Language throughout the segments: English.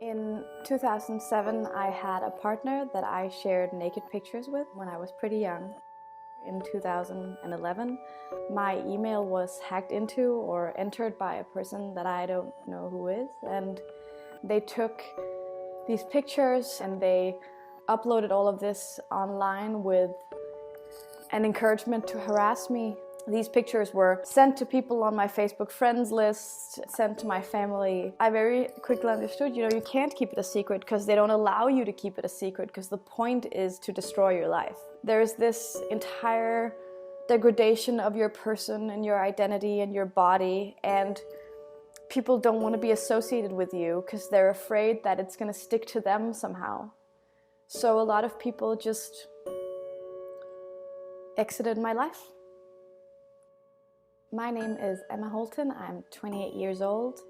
In 2007, I had a partner that I shared naked pictures with when I was pretty young. In 2011, my email was hacked into or entered by a person that I don't know who is, and they took these pictures and they uploaded all of this online with an encouragement to harass me. These pictures were sent to people on my Facebook friends list, sent to my family. I very quickly understood, you can't keep it a secret because they don't allow you to keep it a secret because the point is to destroy your life. There's this entire degradation of your person and your identity and your body, and people don't want to be associated with you because they're afraid that it's going to stick to them somehow. So a lot of people just exited my life. My name is Emma Holton. I'm 28 years old,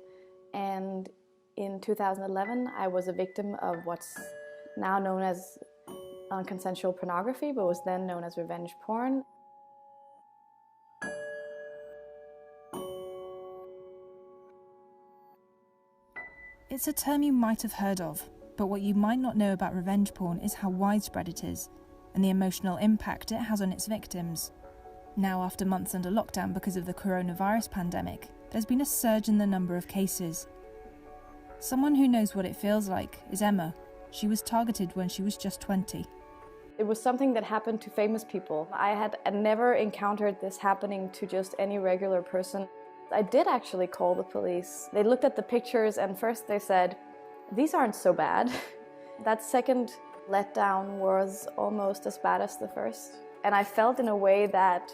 and in 2011 I was a victim of what's now known as unconsensual pornography, but was then known as revenge porn. It's a term you might have heard of, but what you might not know about revenge porn is how widespread it is, and the emotional impact it has on its victims. Now, after months under lockdown because of the coronavirus pandemic, there's been a surge in the number of cases. Someone who knows what it feels like is Emma. She was targeted when she was just 20. It was something that happened to famous people. I had never encountered this happening to just any regular person. I did actually call the police. They looked at the pictures and first they said, "These aren't so bad." That second letdown was almost as bad as the first. And I felt in a way that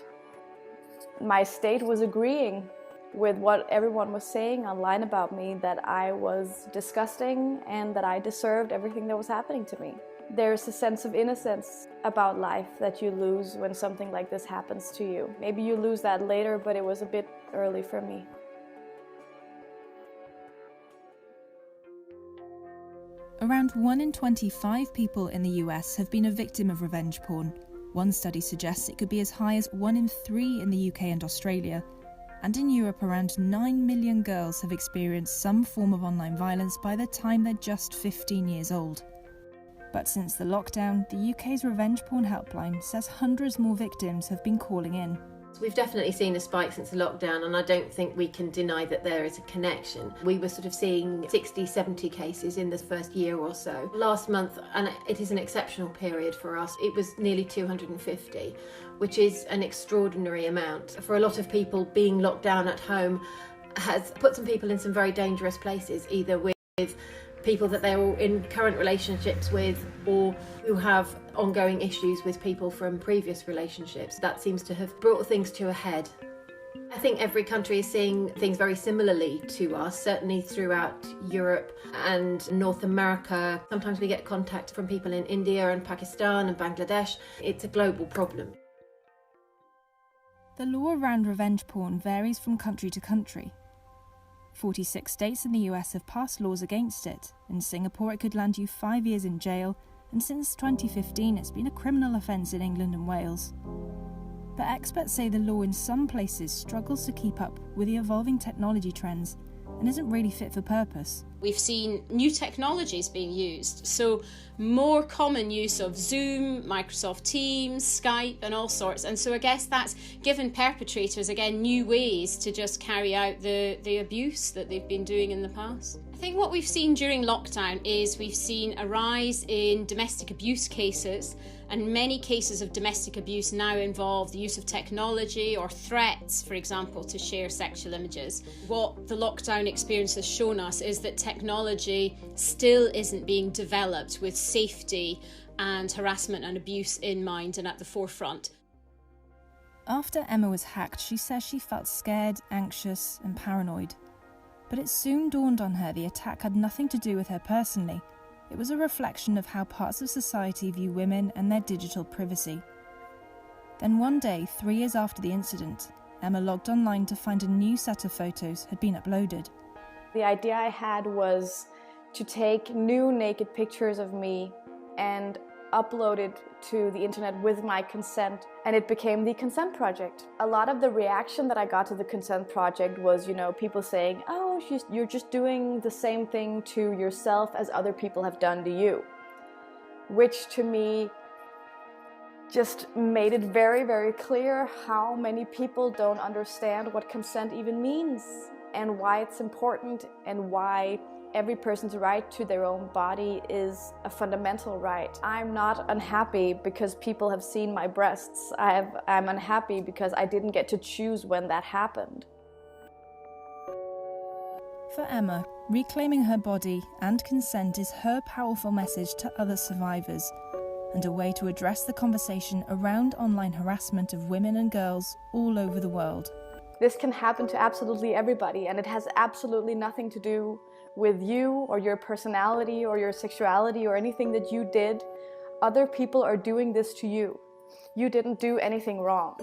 my state was agreeing with what everyone was saying online about me, that I was disgusting and that I deserved everything that was happening to me. There's a sense of innocence about life that you lose when something like this happens to you. Maybe you lose that later, but it was a bit early for me. Around 1 in 25 people in the US have been a victim of revenge porn. One study suggests it could be as high as 1 in 3 in the UK and Australia. And in Europe, around 9 million girls have experienced some form of online violence by the time they're just 15 years old. But since the lockdown, the UK's revenge porn helpline says hundreds more victims have been calling in. We've definitely seen a spike since the lockdown, and I don't think we can deny that there is a connection. We were sort of seeing 60, 70 cases in the first year or so. Last month, and it is an exceptional period for us, it was nearly 250, which is an extraordinary amount. For a lot of people, being locked down at home has put some people in some very dangerous places, either with people that they're in current relationships with or who have ongoing issues with people from previous relationships. That seems to have brought things to a head. I think every country is seeing things very similarly to us, certainly throughout Europe and North America. Sometimes we get contact from people in India and Pakistan and Bangladesh. It's a global problem. The law around revenge porn varies from country to country. 46 states in the US have passed laws against it. In Singapore, it could land you 5 years in jail, and since 2015, it's been a criminal offence in England and Wales. But experts say the law in some places struggles to keep up with the evolving technology trends and isn't really fit for purpose. We've seen new technologies being used, so more common use of Zoom, Microsoft Teams, Skype and all sorts. And so I guess that's given perpetrators, again, new ways to just carry out the abuse that they've been doing in the past. I think what we've seen during lockdown is we've seen a rise in domestic abuse cases, and many cases of domestic abuse now involve the use of technology or threats, for example, to share sexual images. What the lockdown experience has shown us is that technology still isn't being developed with safety and harassment and abuse in mind and at the forefront. After Emma was hacked, she says she felt scared, anxious and paranoid. But it soon dawned on her the attack had nothing to do with her personally. It was a reflection of how parts of society view women and their digital privacy. Then one day, 3 years after the incident, Emma logged online to find a new set of photos had been uploaded. The idea I had was to take new naked pictures of me and upload it to the internet with my consent, and it became the Consent Project. A lot of the reaction that I got to the Consent Project was, people saying, "Oh, sometimes you're just doing the same thing to yourself as other people have done to you. Which to me just made it very, very clear how many people don't understand what consent even means and why it's important and why every person's right to their own body is a fundamental right. I'm not unhappy because people have seen my breasts. I'm unhappy because I didn't get to choose when that happened. For Emma, reclaiming her body and consent is her powerful message to other survivors, and a way to address the conversation around online harassment of women and girls all over the world. This can happen to absolutely everybody, and it has absolutely nothing to do with you or your personality or your sexuality or anything that you did. Other people are doing this to you. You didn't do anything wrong.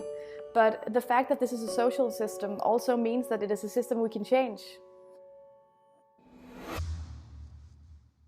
But the fact that this is a social system also means that it is a system we can change.